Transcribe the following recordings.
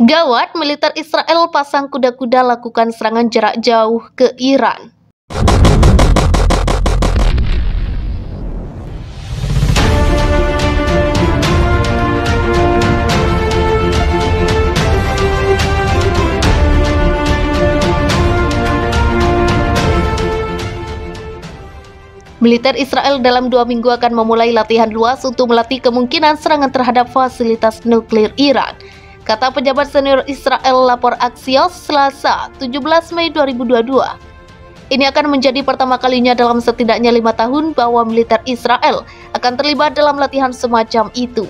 Gawat, militer Israel pasang kuda-kuda lakukan serangan jarak jauh ke Iran. Militer Israel dalam 2 minggu akan memulai latihan luas untuk melatih kemungkinan serangan terhadap fasilitas nuklir Iran, kata pejabat senior Israel lapor Axios Selasa 17 Mei 2022. Ini akan menjadi pertama kalinya dalam setidaknya 5 tahun bahwa militer Israel akan terlibat dalam latihan semacam itu.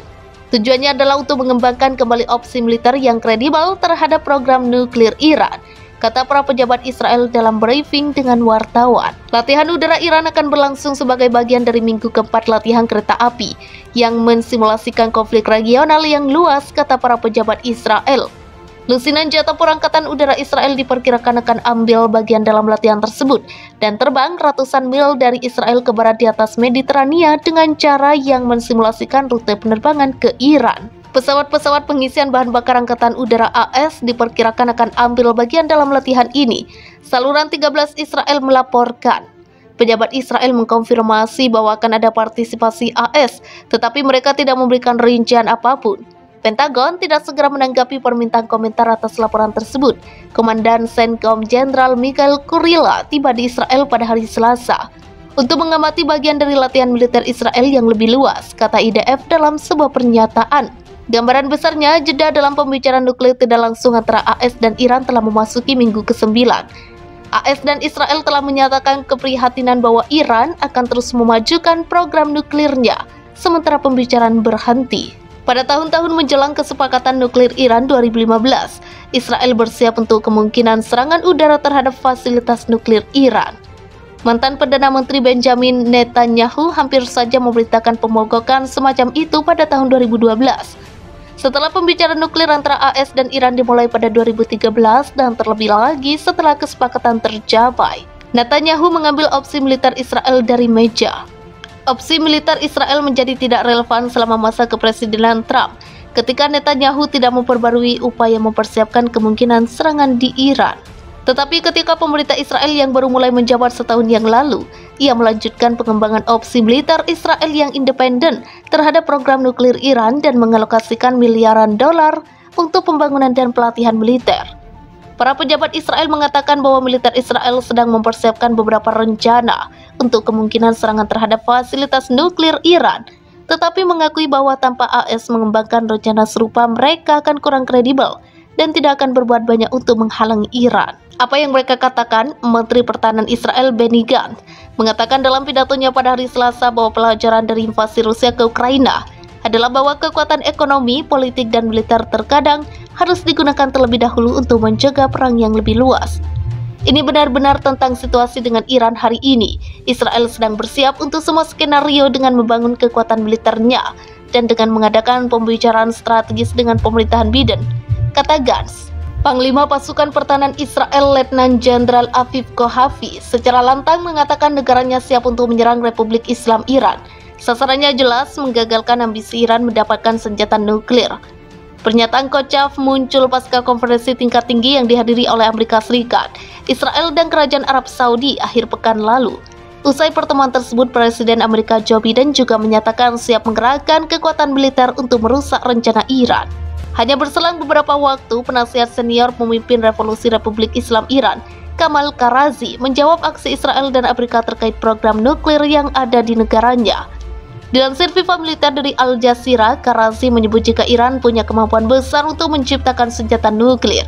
Tujuannya adalah untuk mengembangkan kembali opsi militer yang kredibel terhadap program nuklir Iran, kata para pejabat Israel dalam briefing dengan wartawan. Latihan udara Iran akan berlangsung sebagai bagian dari minggu keempat latihan kereta api yang mensimulasikan konflik regional yang luas, kata para pejabat Israel. Lusinan jet tempur Angkatan Udara Israel diperkirakan akan ambil bagian dalam latihan tersebut dan terbang ratusan mil dari Israel ke barat di atas Mediterania dengan cara yang mensimulasikan rute penerbangan ke Iran. Pesawat-pesawat pengisian bahan bakar Angkatan Udara AS diperkirakan akan ambil bagian dalam latihan ini, saluran 13 Israel melaporkan. Pejabat Israel mengkonfirmasi bahwa akan ada partisipasi AS, tetapi mereka tidak memberikan rincian apapun. Pentagon tidak segera menanggapi permintaan komentar atas laporan tersebut. Komandan CENTCOM Jenderal Michael Kurilla tiba di Israel pada hari Selasa untuk mengamati bagian dari latihan militer Israel yang lebih luas, kata IDF dalam sebuah pernyataan. Gambaran besarnya, jeda dalam pembicaraan nuklir tidak langsung antara AS dan Iran telah memasuki minggu ke-9. AS dan Israel telah menyatakan keprihatinan bahwa Iran akan terus memajukan program nuklirnya, sementara pembicaraan berhenti. Pada tahun-tahun menjelang kesepakatan nuklir Iran 2015, Israel bersiap untuk kemungkinan serangan udara terhadap fasilitas nuklir Iran. Mantan Perdana Menteri Benjamin Netanyahu hampir saja memberitakan pemogokan semacam itu pada tahun 2012. Setelah pembicaraan nuklir antara AS dan Iran dimulai pada 2013 dan terlebih lagi setelah kesepakatan tercapai, Netanyahu mengambil opsi militer Israel dari meja. Opsi militer Israel menjadi tidak relevan selama masa kepresidenan Trump, ketika Netanyahu tidak memperbarui upaya mempersiapkan kemungkinan serangan di Iran. Tetapi ketika pemerintah Israel yang baru mulai menjabat setahun yang lalu, ia melanjutkan pengembangan opsi militer Israel yang independen terhadap program nuklir Iran dan mengalokasikan miliaran dolar untuk pembangunan dan pelatihan militer. Para pejabat Israel mengatakan bahwa militer Israel sedang mempersiapkan beberapa rencana untuk kemungkinan serangan terhadap fasilitas nuklir Iran, tetapi mengakui bahwa tanpa AS mengembangkan rencana serupa mereka akan kurang kredibel dan tidak akan berbuat banyak untuk menghalangi Iran. Apa yang mereka katakan? Menteri Pertahanan Israel Benny Gantz mengatakan dalam pidatonya pada hari Selasa bahwa pelajaran dari invasi Rusia ke Ukraina adalah bahwa kekuatan ekonomi, politik, dan militer terkadang harus digunakan terlebih dahulu untuk mencegah perang yang lebih luas. Ini benar-benar tentang situasi dengan Iran hari ini. Israel sedang bersiap untuk semua skenario dengan membangun kekuatan militernya dan dengan mengadakan pembicaraan strategis dengan pemerintahan Biden, kata Gantz. Panglima Pasukan Pertahanan Israel Letnan Jenderal Aviv Kohavi secara lantang mengatakan negaranya siap untuk menyerang Republik Islam Iran. Sasarannya jelas menggagalkan ambisi Iran mendapatkan senjata nuklir. Pernyataan Kochav muncul pasca konferensi tingkat tinggi yang dihadiri oleh Amerika Serikat, Israel dan Kerajaan Arab Saudi akhir pekan lalu. Usai pertemuan tersebut, Presiden Amerika Joe Biden juga menyatakan siap menggerakkan kekuatan militer untuk merusak rencana Iran. Hanya berselang beberapa waktu, penasihat senior pemimpin Revolusi Republik Islam Iran, Kamal Karazi, menjawab aksi Israel dan Amerika terkait program nuklir yang ada di negaranya. Dilansir FIFA militer dari Al Jazeera, Karazi menyebut jika Iran punya kemampuan besar untuk menciptakan senjata nuklir.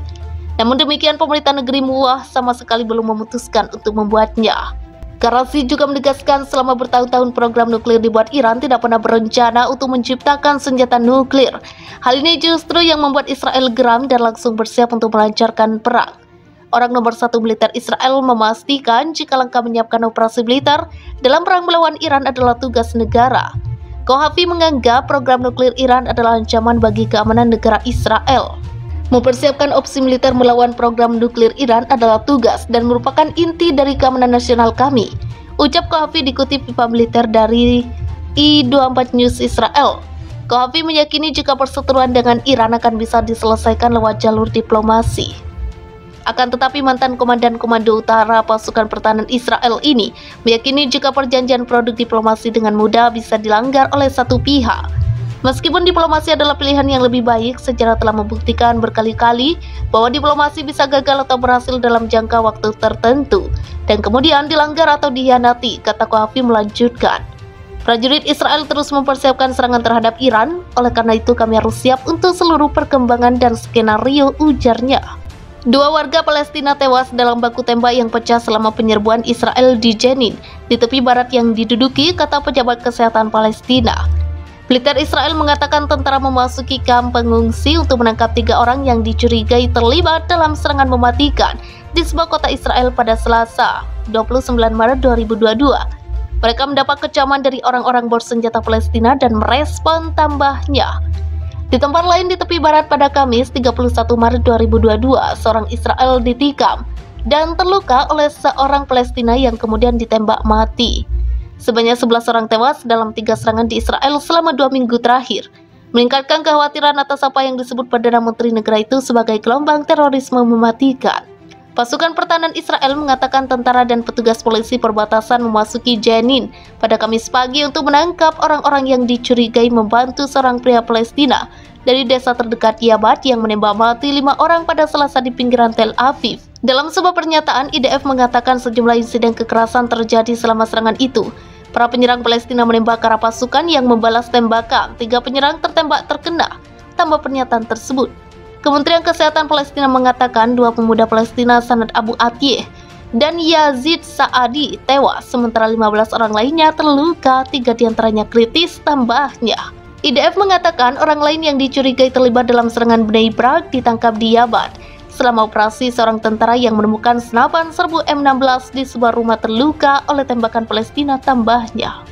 Namun demikian, pemerintah negeri Muah sama sekali belum memutuskan untuk membuatnya. Karazi juga menegaskan selama bertahun-tahun program nuklir dibuat, Iran tidak pernah berencana untuk menciptakan senjata nuklir. Hal ini justru yang membuat Israel geram dan langsung bersiap untuk melancarkan perang. Orang nomor 1 militer Israel memastikan jika langkah menyiapkan operasi militer dalam perang melawan Iran adalah tugas negara. Kohavi menganggap program nuklir Iran adalah ancaman bagi keamanan negara Israel. Mempersiapkan opsi militer melawan program nuklir Iran adalah tugas dan merupakan inti dari keamanan nasional kami, ucap Kohavi dikutip FIFA militer dari I24 News Israel. Qahafi meyakini jika perseteruan dengan Iran akan bisa diselesaikan lewat jalur diplomasi. Akan tetapi mantan Komandan Komando Utara Pasukan Pertahanan Israel ini meyakini jika perjanjian produk diplomasi dengan mudah bisa dilanggar oleh satu pihak. Meskipun diplomasi adalah pilihan yang lebih baik, sejarah telah membuktikan berkali-kali bahwa diplomasi bisa gagal atau berhasil dalam jangka waktu tertentu dan kemudian dilanggar atau dikhianati, kata Qahafi melanjutkan. Prajurit Israel terus mempersiapkan serangan terhadap Iran, oleh karena itu kami harus siap untuk seluruh perkembangan dan skenario, ujarnya. Dua warga Palestina tewas dalam baku tembak yang pecah selama penyerbuan Israel di Jenin, di tepi barat yang diduduki, kata pejabat kesehatan Palestina. Militer Israel mengatakan tentara memasuki kamp pengungsi untuk menangkap 3 orang yang dicurigai terlibat dalam serangan mematikan di sebuah kota Israel pada Selasa, 29 Maret 2022. Mereka mendapat kecaman dari orang-orang bersenjata Palestina dan merespon tambahnya. Di tempat lain di tepi barat pada Kamis, 31 Maret 2022, seorang Israel ditikam dan terluka oleh seorang Palestina yang kemudian ditembak mati. Sebanyak 11 orang tewas dalam 3 serangan di Israel selama 2 minggu terakhir, meningkatkan kekhawatiran atas apa yang disebut Perdana Menteri negara itu sebagai gelombang terorisme mematikan. Pasukan pertahanan Israel mengatakan tentara dan petugas polisi perbatasan memasuki Jenin pada Kamis pagi untuk menangkap orang-orang yang dicurigai membantu seorang pria Palestina dari desa terdekat Yabat yang menembak mati 5 orang pada Selasa di pinggiran Tel Aviv. Dalam sebuah pernyataan, IDF mengatakan sejumlah insiden kekerasan terjadi selama serangan itu. Para penyerang Palestina menembak ke arah pasukan yang membalas tembakan. 3 penyerang tertembak terkena, tambah pernyataan tersebut. Kementerian Kesehatan Palestina mengatakan 2 pemuda Palestina, Sanad Abu Atiyeh dan Yazid Saadi, tewas, sementara 15 orang lainnya terluka, 3 diantaranya kritis, tambahnya. IDF mengatakan orang lain yang dicurigai terlibat dalam serangan Bnei Brak ditangkap di Yabat. Selama operasi, seorang tentara yang menemukan senapan serbu M16 di sebuah rumah terluka oleh tembakan Palestina, tambahnya.